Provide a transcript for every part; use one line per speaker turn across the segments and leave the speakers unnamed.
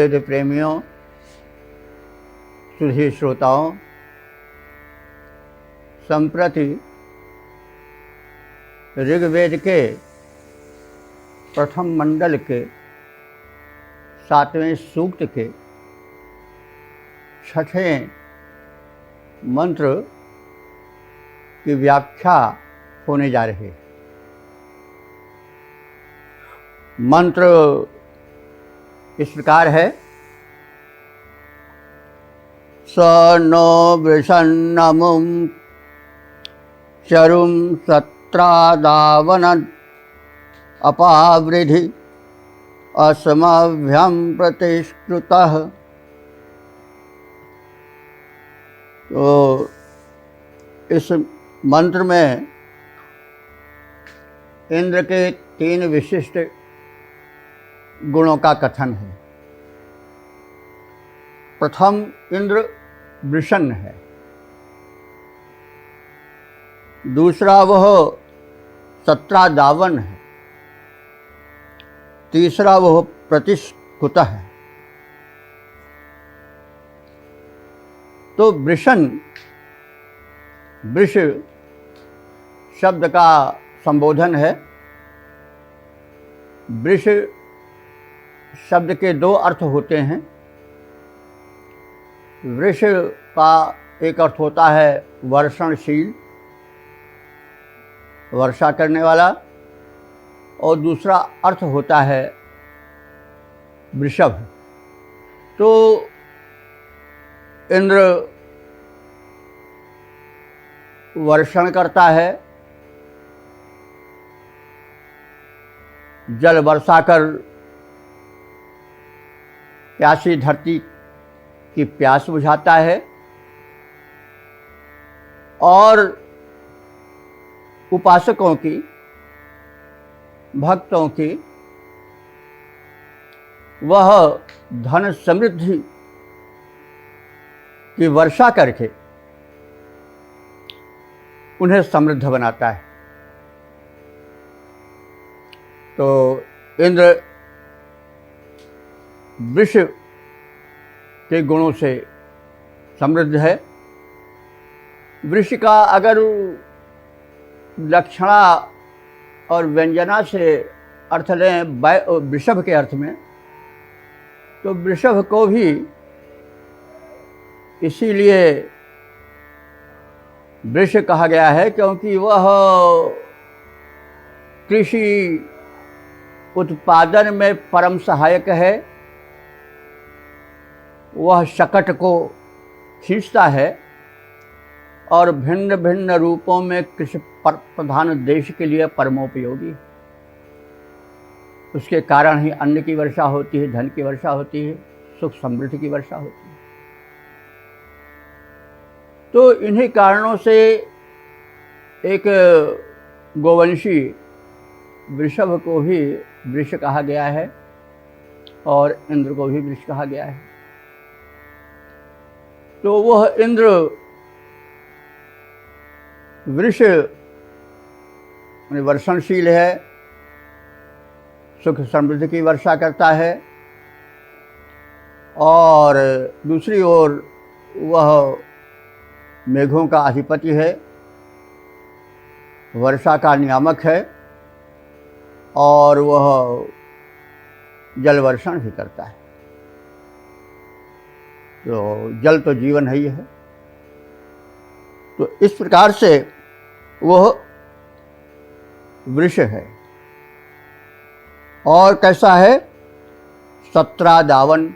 वेद प्रेमियों, सुधी श्रोताओं, संप्रति ऋग्वेद के प्रथम मंडल के 7वें सूक्त के 6ठें मंत्र की व्याख्या होने जा रही है। मंत्र इस प्रकार है। स नो वृषन्नमुं चरुं सत्रादावन अपावृधि अस्मभ्यं प्रतिष्कृतः। तो इस मंत्र में इंद्र के 3 विशिष्ट गुणों का कथन है। प्रथम, इंद्र वृषण है। दूसरा, वह सत्रादावन है। तीसरा, वह प्रतिष्कृत है। तो वृषण, वृष शब्द का संबोधन है। वृष शब्द के 2 अर्थ होते हैं। वृष का एक अर्थ होता है वर्षणशील, वर्षा करने वाला, और दूसरा अर्थ होता है वृषभ। तो इंद्र वर्षण करता है, जल वर्षा कर प्यासी धरती की प्यास बुझाता है, और उपासकों की, भक्तों की वह धन समृद्धि की वर्षा करके उन्हें समृद्ध बनाता है। तो इंद्र वृष के गुणों से समृद्ध है। वृष का अगर लक्षणा और व्यंजना से अर्थ लें वृषभ के अर्थ में, तो वृषभ को भी इसीलिए वृष कहा गया है क्योंकि वह कृषि उत्पादन में परम सहायक है। वह शकट को खींचता है और भिन्न भिन्न रूपों में कृषि प्रधान देश के लिए परमोपयोगी। उसके कारण ही अन्न की वर्षा होती है, धन की वर्षा होती है, सुख समृद्धि की वर्षा होती है। तो इन्हीं कारणों से एक गोवंशी वृषभ को भी वृष कहा गया है और इंद्र को भी वृष कहा गया है। तो वह इंद्र वृष वर्षणशील है, सुख समृद्धि की वर्षा करता है, और दूसरी ओर वह मेघों का अधिपति है, वर्षा का नियामक है, और वह जल वर्षण भी करता है। तो जल तो जीवन है ही है। तो इस प्रकार से वह वृष है। और कैसा है? सत्रादावन।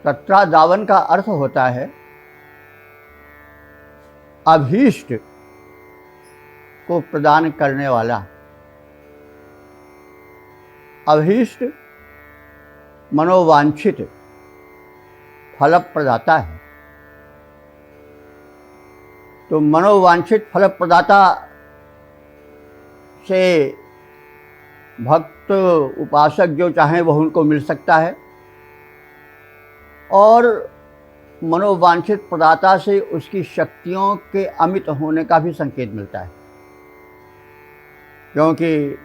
सत्रादावन का अर्थ होता है अभीष्ट को प्रदान करने वाला। अभीष्ट मनोवांछित फल प्रदाता है। तो मनोवांछित फल प्रदाता से भक्त उपासक जो चाहें वह उनको मिल सकता है, और मनोवांछित प्रदाता से उसकी शक्तियों के अमित होने का भी संकेत मिलता है, क्योंकि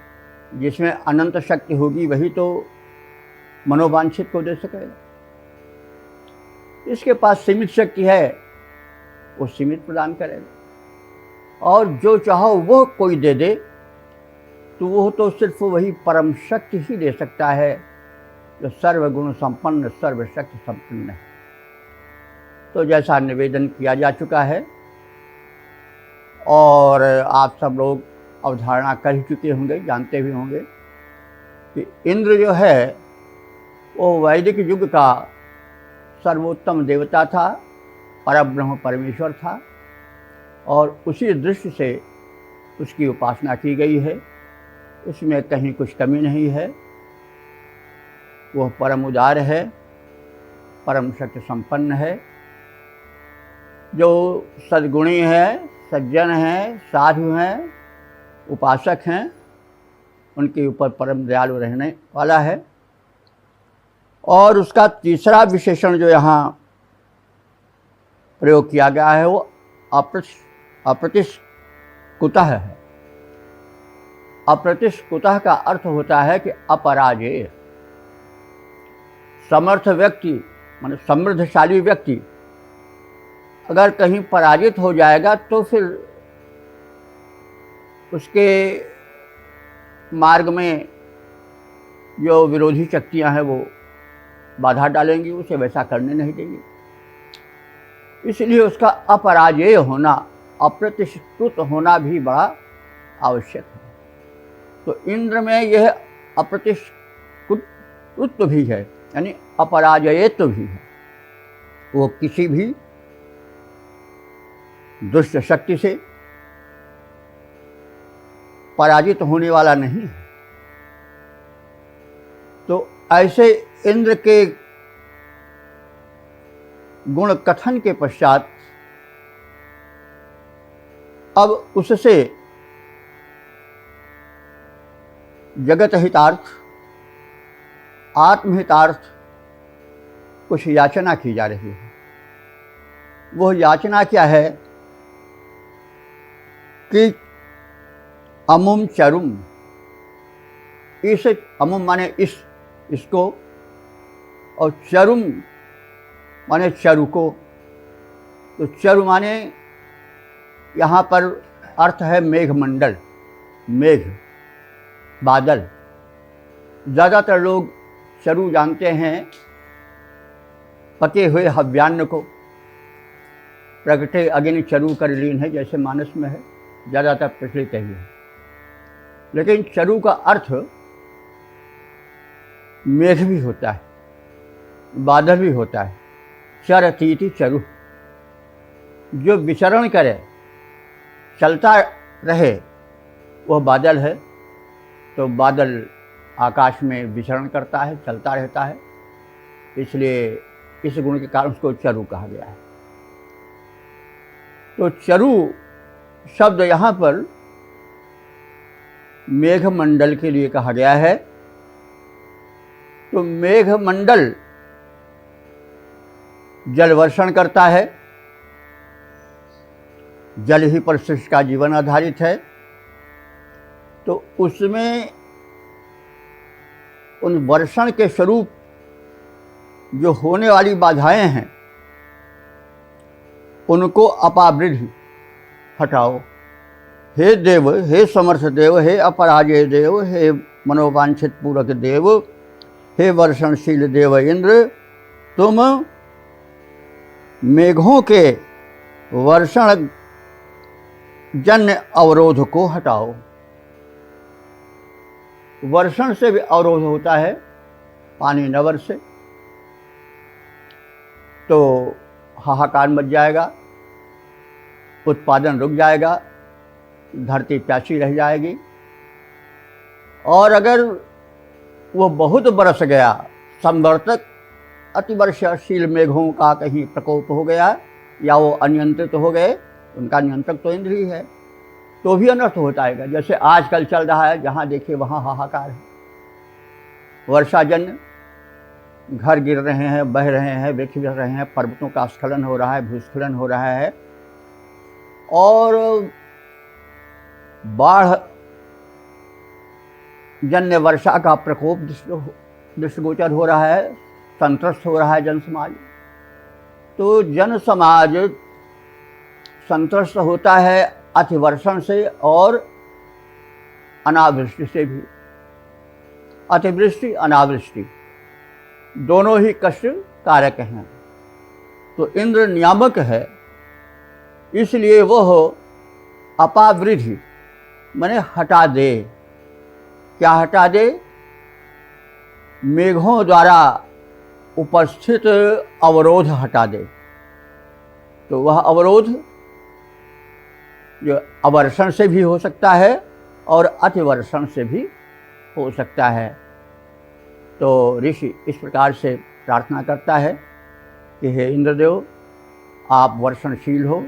जिसमें अनंत शक्ति होगी वही तो मनोवांछित को दे सकेगा। इसके पास सीमित शक्ति है, वो सीमित प्रदान करेगा, और जो चाहो वो कोई दे दे तो वो तो सिर्फ वही परम शक्ति ही दे सकता है जो सर्वगुण संपन्न सर्वशक्ति संपन्न है। तो जैसा निवेदन किया जा चुका है और आप सब लोग अवधारणा कर ही चुके होंगे, जानते भी होंगे कि इंद्र जो है वो वैदिक युग का सर्वोत्तम देवता था, परब्रह्म परमेश्वर था, और उसी दृष्टि से उसकी उपासना की गई है। उसमें कहीं कुछ कमी नहीं है। वह परम उदार है, परम शक्ति संपन्न है, जो सद्गुणी है, सज्जन हैं, साधु हैं, उपासक हैं, उनके ऊपर परम दयालु रहने वाला है। और उसका तीसरा विशेषण जो यहाँ प्रयोग किया गया है वो अप्रतिष्कुतः है। अप्रतिष्कुतः का अर्थ होता है कि अपराजेय। समर्थ व्यक्ति माने समृद्धशाली व्यक्ति अगर कहीं पराजित हो जाएगा तो फिर उसके मार्ग में जो विरोधी शक्तियां हैं वो बाधा डालेंगी, उसे वैसा करने नहीं देंगी। इसलिए उसका अपराजेय होना, अप्रतिष्ठित होना भी बड़ा आवश्यक है। तो इंद्र में यह अप्रतिष्ठित भी है, यानी अपराजयत्व भी है। वो किसी भी दुष्ट शक्ति से पराजित होने वाला नहीं है। तो ऐसे इंद्र के गुण कथन के पश्चात अब उससे जगत हितार्थ, आत्महितार्थ कुछ याचना की जा रही है। वह याचना क्या है कि अमुम चरुम, इस अमुम माने इसको, और चरुम माने चरु को। तो चरु माने यहाँ पर अर्थ है मेघमंडल, मेघ, बादल। ज़्यादातर लोग चरु जानते हैं पके हुए हव्यान्न को, प्रगटे अग्नि चरु कर लीन है, जैसे मानस में है, ज़्यादातर प्रचलित है। लेकिन चरु का अर्थ मेघ भी होता है, बादल भी होता है। चरतीति चरु, जो विचरण करे, चलता रहे, वह बादल है। तो बादल आकाश में विचरण करता है, चलता रहता है, इसलिए इस गुण के कारण उसको चरु कहा गया है। तो चरु शब्द यहाँ पर मेघमंडल के लिए कहा गया है। तो मेघमंडल जल वर्षण करता है, जल ही पर सृष्टि का जीवन आधारित है। तो उसमें उन वर्षण के स्वरूप जो होने वाली बाधाएं हैं उनको अपावृद्धि हटाओ। हे देव, हे समर्थ देव, हे अपराजय देव, हे मनोवांछित पूरक देव, हे वर्षणशील देव इंद्र, तुम मेघों के वर्षण जन्य अवरोध को हटाओ। वर्षण से भी अवरोध होता है, पानी न बरसे तो हाहाकार मच जाएगा, उत्पादन रुक जाएगा, धरती प्यासी रह जाएगी। और अगर वो बहुत बरस गया, संवर्तक अतिवर्षाशील मेघों का कहीं प्रकोप हो गया या वो अनियंत्रित हो गए, उनका नियंत्रक तो इंद्र ही है, तो भी अनर्थ होता है। जैसे आजकल चल रहा है, जहाँ देखिए वहाँ हाहाकार है। वर्षाजन्य घर गिर रहे हैं, बह रहे हैं, वृक्ष गिर रहे हैं, पर्वतों का स्खलन हो रहा है, भूस्खलन हो रहा है, और बाढ़ जन्य वर्षा का प्रकोप दृष्टिगोचर हो रहा है, संतुष्ट हो रहा है जन समाज। तो जन समाज संतुष्ट होता है अतिवर्षण से और अनावृष्टि से भी। अतिवृष्टि अनावृष्टि दोनों ही कष्ट कारक हैं। तो इंद्र नियामक है, इसलिए वह अपावृद्धि माने हटा दे। क्या हटा दे? मेघों द्वारा उपस्थित अवरोध हटा दे। तो वह अवरोध जो अवर्षण से भी हो सकता है और अतिवर्षण से भी हो सकता है। तो ऋषि इस प्रकार से प्रार्थना करता है कि हे इंद्रदेव, आप वर्षणशील हो,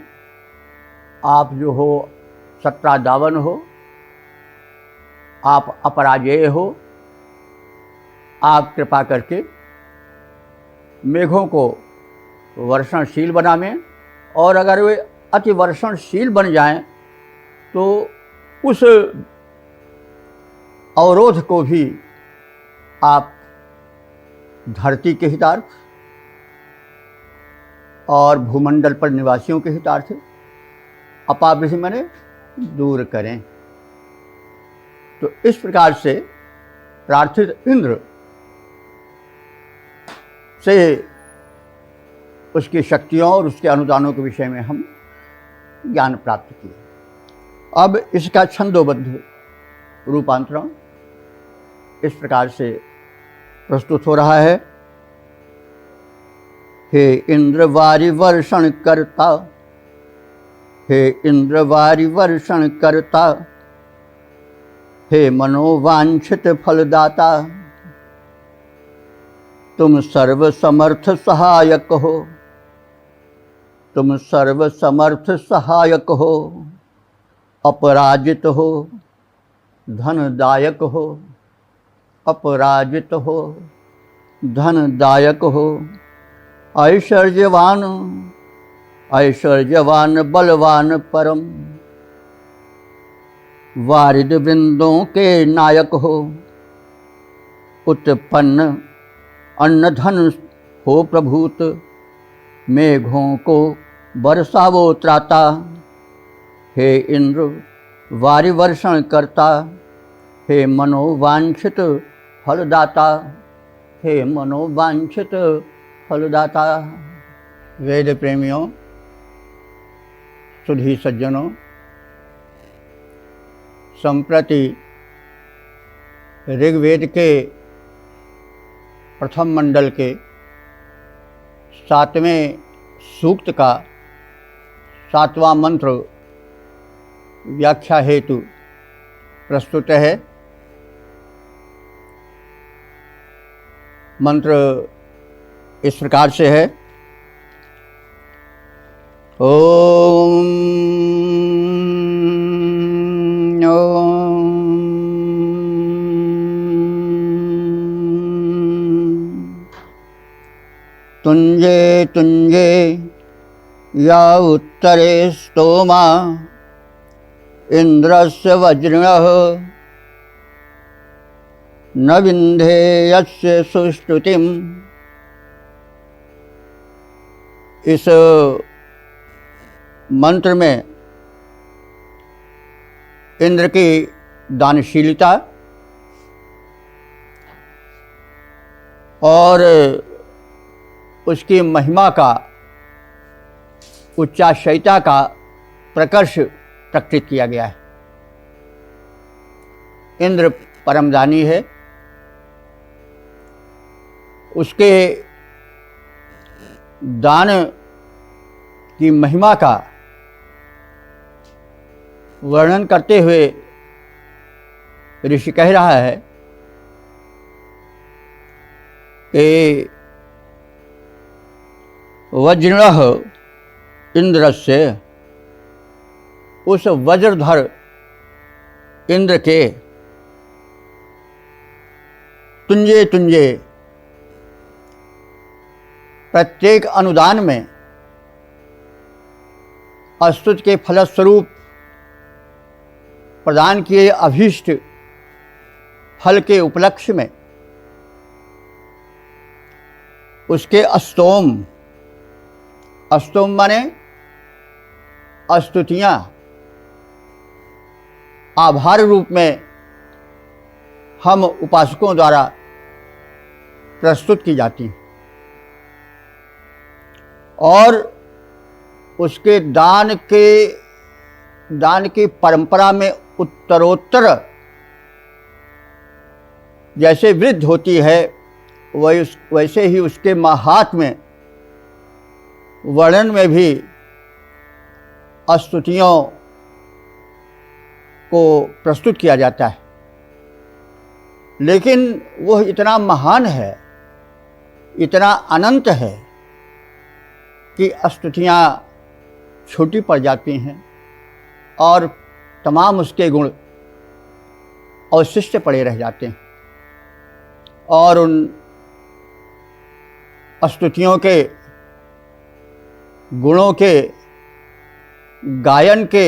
आप जो हो सत्तादावन हो, आप अपराजेय हो। आप कृपा करके मेघों को वर्षणशील बनावें, और अगर वे अति वर्षणशील बन जाएं तो उस अवरोध को भी आप धरती के हितार्थ और भूमंडल पर निवासियों के हितार्थ अपावृद्धि माने दूर करें। तो इस प्रकार से प्रार्थित इंद्र से उसकी शक्तियों और उसके अनुदानों के विषय में हम ज्ञान प्राप्त किए। अब इसका छंदोबद्ध रूपांतरण इस प्रकार से प्रस्तुत हो रहा है। हे इंद्र वारि वर्षण करता, हे इंद्र वारि वर्षण करता, हे मनोवांछित फलदाता, तुम सर्व समर्थ सहायक हो, तुम सर्व समर्थ सहायक हो, अपराजित हो, धनदायक हो, अपराजित हो, धनदायक हो, ऐश्वर्यवान, ऐश्वर्यवान बलवान परम, वारिद वृंदों के नायक हो, उत्पन्न अन्न धन हो प्रभूत, मेघों को बरसावो त्राता, हे इंद्र वारि वर्षण करता, हे मनोवांछित फलदाता, हे मनोवांछित फलदाता। वेद प्रेमियों, सुधी सज्जनों, संप्रति ऋग्वेद के प्रथम मंडल के 7वें सूक्त का 7वां मंत्र व्याख्या हेतु प्रस्तुत है। मंत्र इस प्रकार से है। ओम तुंजे तुंजे या उत्तरे स्तोमा, इंद्रस्य वज्रिणः न विंधे यस्य सुष्टुतिम। इस मंत्र में इंद्र की दानशीलता और उसकी महिमा का, उच्चाशयता का प्रकर्ष प्रकटित किया गया है। इंद्र परमदानी है, उसके दान की महिमा का वर्णन करते हुए ऋषि कह रहा है कि वज्रिणः इंद्रस्य, उस वज्रधर इंद्र के तुंजे तुंजे प्रत्येक अनुदान में अस्तुत के फलस्वरूप प्रदान किए अभीष्ट फल के उपलक्ष्य में उसके स्तोम, स्तोम माने स्तुतियाँ आभार रूप में हम उपासकों द्वारा प्रस्तुत की जाती हैं और उसके दान की परंपरा में उत्तरोत्तर जैसे वृद्धि होती है वैसे ही उसके माहात्म्य वर्णन में भी स्तुतियों को प्रस्तुत किया जाता है। लेकिन वह इतना महान है, इतना अनंत है कि स्तुतियाँ छोटी पड़ जाती हैं और तमाम उसके गुण अवशिष्ट पड़े रह जाते हैं और उन स्तुतियों के गुणों के गायन के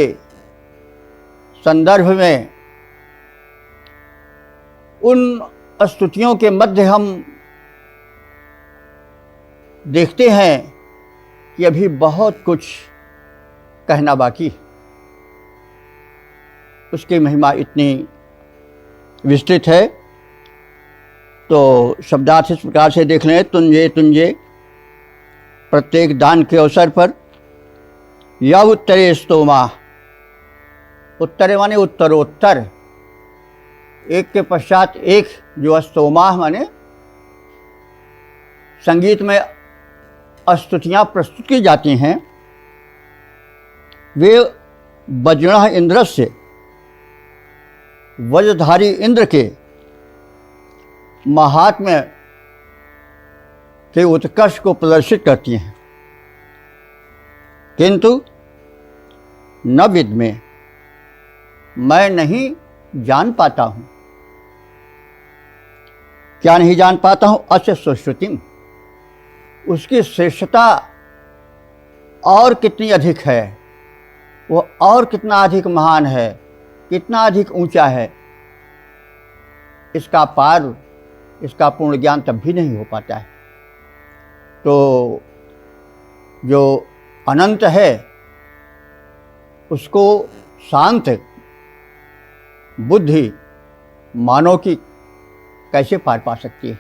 संदर्भ में उन स्तुतियों के मध्य हम देखते हैं कि अभी बहुत कुछ कहना बाकी है। उसकी महिमा इतनी विस्तृत है। तो शब्दार्थ इस प्रकार से देख लें, तुंजे तुंजे प्रत्येक दान के अवसर पर या उत्तरे स्तोमा, उत्तरे माने उत्तरोत्तर, एक के पश्चात एक, जो स्तोमा माने संगीत में स्तुतियाँ प्रस्तुत की जाती हैं, वे वज्रः इंद्र से, वज्रधारी इंद्र के महात्म्य के उत्कर्ष को प्रदर्शित करती हैं। किंतु न विद में, मैं नहीं जान पाता हूँ। क्या नहीं जान पाता हूँ? अस्य सुश्रुतिम, उसकी श्रेष्ठता और कितनी अधिक है, वो और कितना अधिक महान है, कितना अधिक ऊंचा है, इसका पार, इसका पूर्ण ज्ञान तब भी नहीं हो पाता है। तो जो अनंत है उसको शांत बुद्धि मानव की कैसे पार पा सकती है?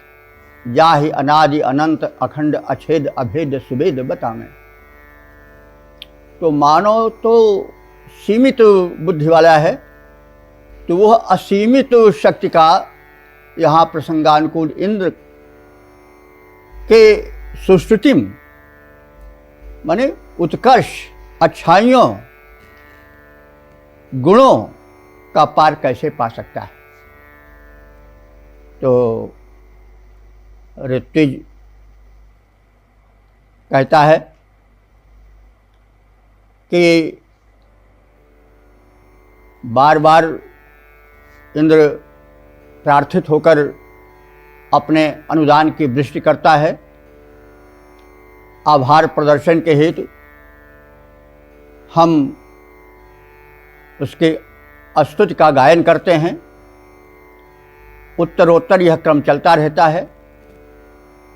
या ही अनादि अनंत अखंड अछेद अभेद सुभेद बता मैं। तो मानव तो सीमित बुद्धि वाला है, तो वह असीमित शक्ति का यहाँ प्रसंगानुकूल इंद्र के सुश्रुतिम माने उत्कर्ष, अच्छाइयों, गुणों का पार कैसे पा सकता है? तो ऋत्विज कहता है कि बार बार इंद्र प्रार्थित होकर अपने अनुदान की वृष्टि करता है, आभार प्रदर्शन के हेतु हम उसके स्तुति का गायन करते हैं। उत्तरोत्तर यह क्रम चलता रहता है,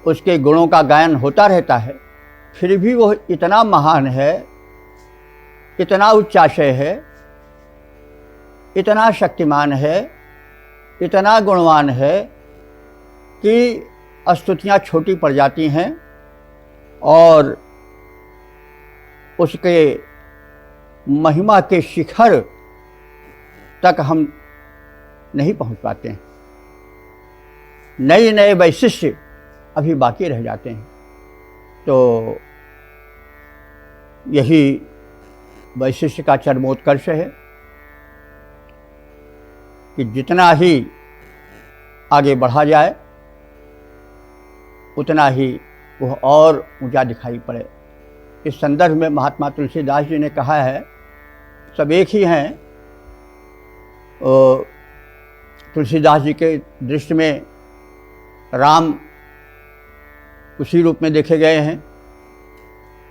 उसके गुणों का गायन होता रहता है। फिर भी वह इतना महान है, इतना उच्चाशय है, इतना शक्तिमान है, इतना गुणवान है कि स्तुतियाँ छोटी पड़ जाती हैं और उसके महिमा के शिखर तक हम नहीं पहुंच पाते हैं। नए नए वैशिष्ट अभी बाकी रह जाते हैं। तो यही वैशिष्ट का चरमोत्कर्ष है कि जितना ही आगे बढ़ा जाए उतना ही वह और ऊंचा दिखाई पड़े। इस संदर्भ में महात्मा तुलसीदास जी ने कहा है, सब एक ही हैं। तुलसीदास जी के दृष्टि में राम उसी रूप में देखे गए हैं।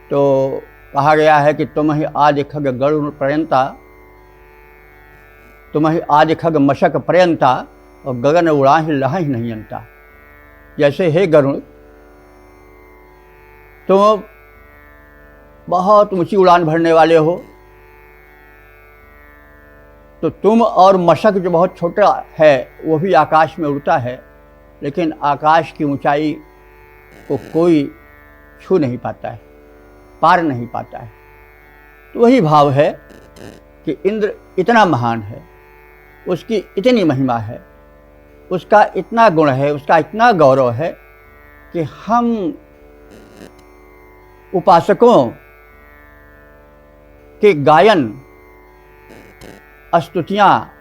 तो कहा गया है कि तुम ही आदि खग गरुड़ पर्यंता, तुम ही आदि खग मशक पर्यंता और गगन उड़ा ही लहा ही नहीं अंता। जैसे हे गरुड़, तुम बहुत ऊंची उड़ान भरने वाले हो, तो तुम और मशक जो बहुत छोटा है वो भी आकाश में उड़ता है, लेकिन आकाश की ऊंचाई को कोई छू नहीं पाता है, पार नहीं पाता है। तो वही भाव है कि इंद्र इतना महान है, उसकी इतनी महिमा है, उसका इतना गुण है, उसका इतना गौरव है कि हम उपासकों के गायन स्तुतियाँ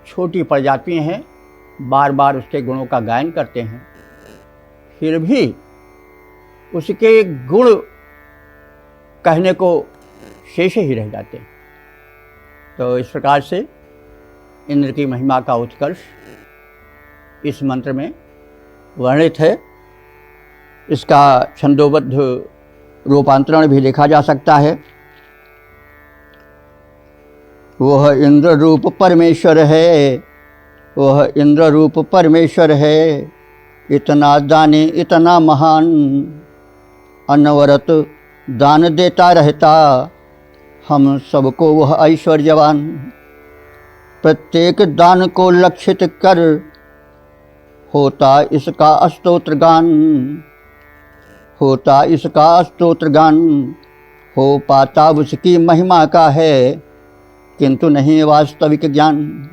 छोटी पड़ जाती हैं, बार बार उसके गुणों का गायन करते हैं, फिर भी उसके गुण कहने को शेष ही रह जाते हैं। तो इस प्रकार से इंद्र की महिमा का उत्कर्ष इस मंत्र में वर्णित है। इसका छंदोबद्ध रूपांतरण भी देखा जा सकता है। वह इंद्र रूप परमेश्वर है, वह इंद्र रूप परमेश्वर है, इतना दानी इतना महान, अनवरत दान देता रहता, हम सबको वह ऐश्वर्यवान। प्रत्येक दान को लक्षित कर होता इसका स्तोत्र गान, होता इसका स्तोत्र गान, हो पाता उसकी महिमा का है, किंतु नहीं वास्तविक ज्ञान।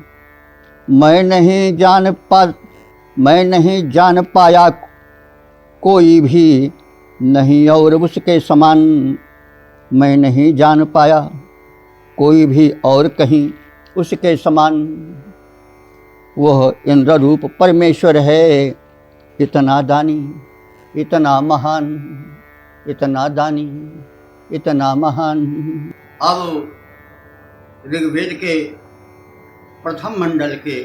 मैं नहीं जान पाया कोई भी, नहीं और उसके समान। मैं नहीं जान पाया कोई भी और कहीं उसके समान। वह इंद्र रूप परमेश्वर है, इतना दानी इतना महान, इतना दानी इतना महान। अब ऋग्वेद के प्रथम मंडल के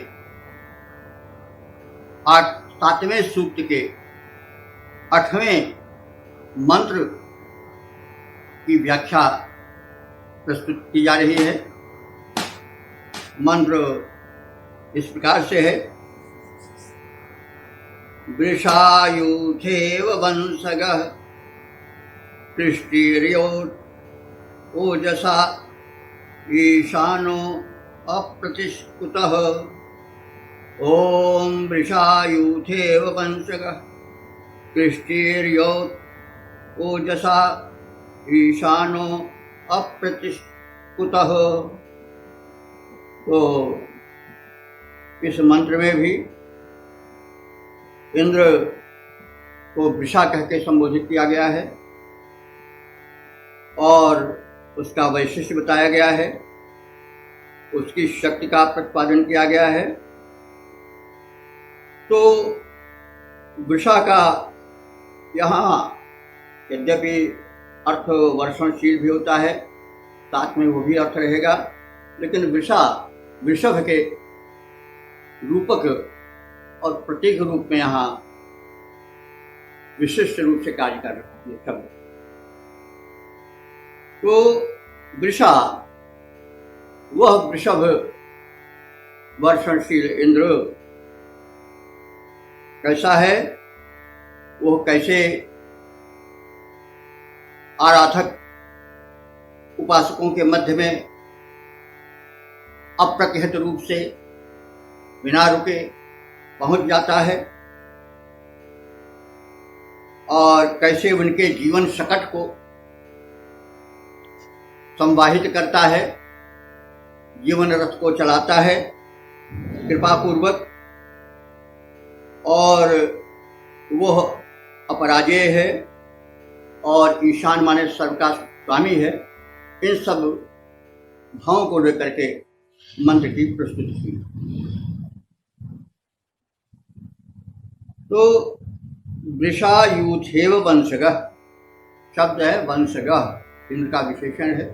7वें सूक्त के 8वें मंत्र की व्याख्या प्रस्तुत की जा रही है। मंत्र इस प्रकार से है। वृषायुथेव वंशगः पृष्टिर्यो ओजसा ईशानो अप्रतिष्कुतः। ओम वृषायुथेव वंशगः पृष्टिर्यो ओजसा ईशानो अप्रतिष्कुतः। तो इस मंत्र में भी इंद्र को वृषा कह के संबोधित किया गया है और उसका वैशिष्ट्य बताया गया है, उसकी शक्ति का प्रतिपादन किया गया है। तो वृषा का यहाँ यद्यपि अर्थ वर्षणशील भी होता है, साथ में वो भी अर्थ रहेगा, लेकिन वृषा वृषभ के रूपक और प्रतीक रूप में यहाँ विशिष्ट रूप से कार्य कर रहे हैं शब्द। तो वृषा वह वृषभ वर्षणशील इंद्र कैसा है, वो कैसे आराधक उपासकों के मध्य में अप्रतिहत रूप से बिना रुके पहुंच जाता है और कैसे उनके जीवन सकट को संवाहित करता है, जीवन रथ को चलाता है कृपा पूर्वक, और वह अपराजेय है और ईशान माने सर्व का स्वामी है। इन सब भावों को लेकर के मंत्र की प्रस्तुति की। तो वृषायुथेव वंशगः शब्द है, वंशगः इंद्र का विशेषण है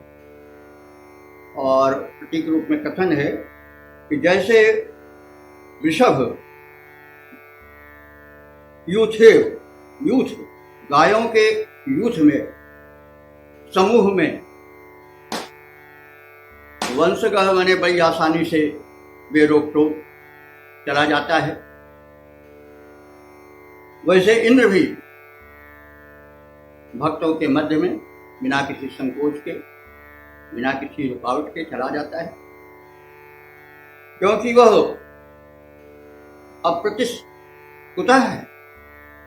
और प्रतीक रूप में कथन है कि जैसे वृषभ यूथेव यूथ गायों के यूथ में समूह में वंशगः माने बड़ी आसानी से बेरोक टोक चला जाता है, वैसे इंद्र भी भक्तों के मध्य में बिना किसी संकोच के, बिना किसी रुकावट के चला जाता है, क्योंकि वह अप्रतिष्ठित है।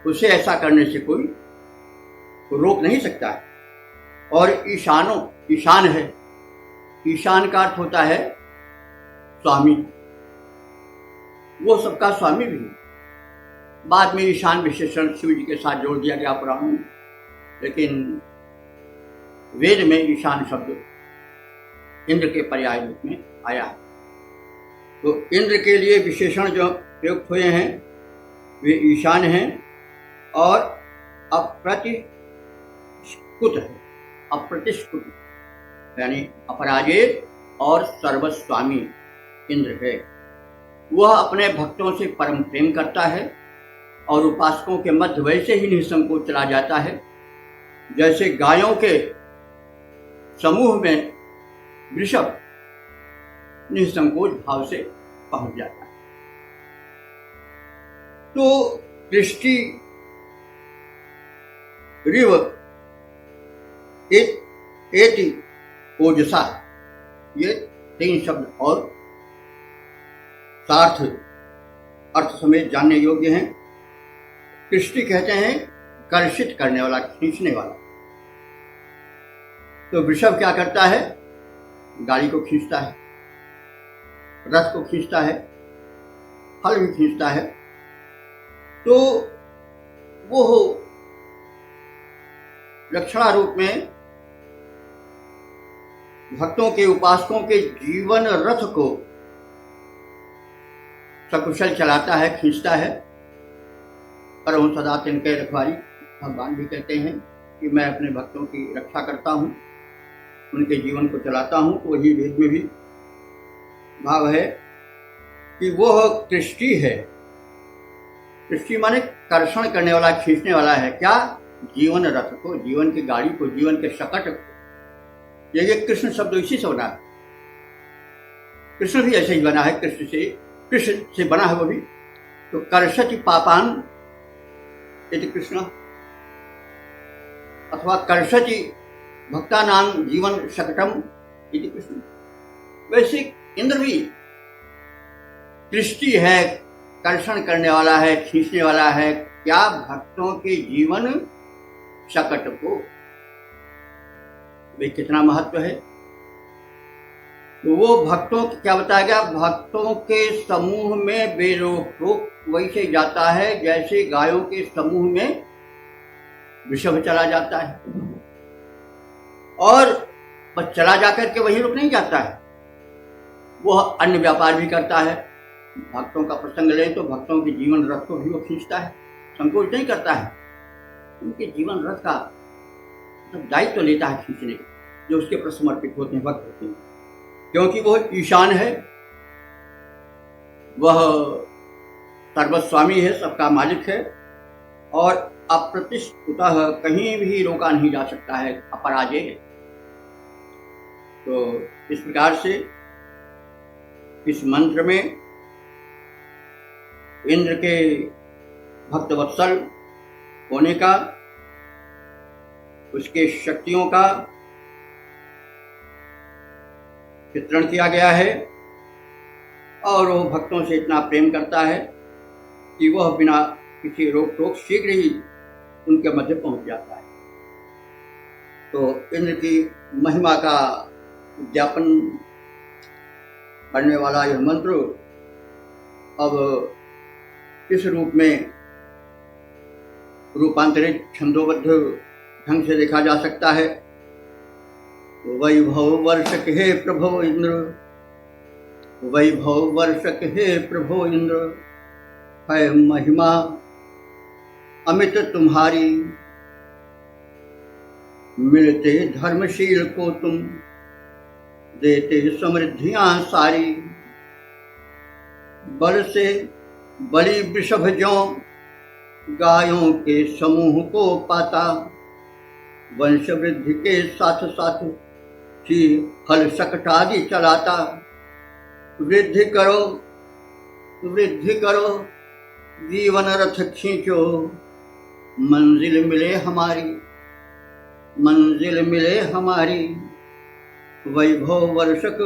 उसे ऐसा करने से कोई रोक नहीं सकता है। और ईशान है। ईशान का अर्थ होता है स्वामी। वो सबका स्वामी भी है। बाद में ईशान विशेषण शिव जी के साथ जोड़ दिया गया पुराणों में, लेकिन वेद में ईशान शब्द इंद्र के पर्याय रूप में आया है। तो इंद्र के लिए विशेषण जो प्रयुक्त हुए हैं वे ईशान हैं और अप्रतिष्ठित है। अप्रतिष्ठित यानी अपराजित और सर्वस्वामी इंद्र है। वह अपने भक्तों से परम प्रेम करता है और उपासकों के मध्य वैसे ही निसंकोच चला जाता है जैसे गायों के समूह में वृषभ निसंकोच भाव से पहुंच जाता है। तो दृष्टि, रिव, एति, ओजसा, ये 3 शब्द और सार्थ अर्थ समेत जानने योग्य हैं। दृष्टि कहते हैं कर्षित करने वाला, खींचने वाला। तो वृषभ क्या करता है? गाड़ी को खींचता है, रथ को खींचता है, फल भी खींचता है। तो वो लक्षणा रूप में भक्तों के, उपासकों के जीवन रथ को सकुशल चलाता है, खींचता है। परम सदा तिनके रखवारी भगवान भी कहते हैं कि मैं अपने भक्तों की रक्षा करता हूँ, उनके जीवन को चलाता हूँ। तो वही वेद में भी भाव है कि वह कृष्टि है। कृष्टि माने कर्षण करने वाला, खींचने वाला है। क्या? जीवन रथ को, जीवन की गाड़ी को, जीवन के शकट को। ये कृष्ण शब्द इसी से बना है। कृष्ण भी ऐसे ही बना है, कृष्ण से बना है वो भी। तो कर्षति पापान यदि कृष्ण, अथवा कर्षति भक्तानां जीवन शकटम यदि कृष्ण। वैसे इंद्र भी दृष्टि है, कर्षण करने वाला है, खींचने वाला है। क्या? भक्तों के जीवन शकट को। वे कितना महत्व है। तो वो भक्तों क्या बताया गया? भक्तों के समूह में बेरोक वैसे जाता है जैसे गायों के समूह में वृषभ चला जाता है। और बस चला जाकर के वहीं रुक नहीं जाता है, वह अन्य व्यापार भी करता है। भक्तों का प्रसंग ले तो भक्तों के जीवन रथ को भी वो खींचता है, संकोच नहीं करता है। उनके जीवन रथ का दायित्व तो लेता है खींचने, जो उसके प्रति समर्पित होते हैं, भक्त होते हैं। क्योंकि वह ईशान है, वह सर्वस्वामी है, सबका मालिक है और अप्रतिष्ठित, कहीं भी रोका नहीं जा सकता है, अपराजय है। तो इस प्रकार से इस मंत्र में इंद्र के भक्त वत्सल होने का, उसके शक्तियों का चित्रण किया गया है। और वो भक्तों से इतना प्रेम करता है कि वह बिना किसी रोक टोक शीघ्र ही उनके मध्य पहुंच जाता है। तो इंद्र की महिमा का ज्ञापन करने वाला यह मंत्र अब इस रूप में रूपांतरित छंदोबद्ध ढंग से देखा जा सकता है। वैभव वर्षक हे प्रभो इंद्र, वैभव वर्षक हे प्रभो इंद्र, है महिमा अमित तुम्हारी, मिलते धर्मशील को तुम, देते समृद्धियां सारी। बल से बलि वृषभ ज्यों, गायों के समूह को पाता, वंश वृद्धि के साथ साथ ही फल शकटादि चलाता। वृद्धि करो, वृद्धि करो, जीवन रथ खींचो, मंजिल मिले हमारी। मंजिल मिले हमारी। वैभव वर्षक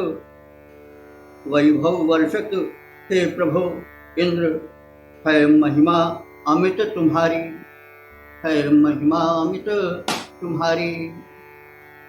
हे प्रभु इंद्र, है महिमा अमित तुम्हारी, है महिमा अमित तुम्हारी।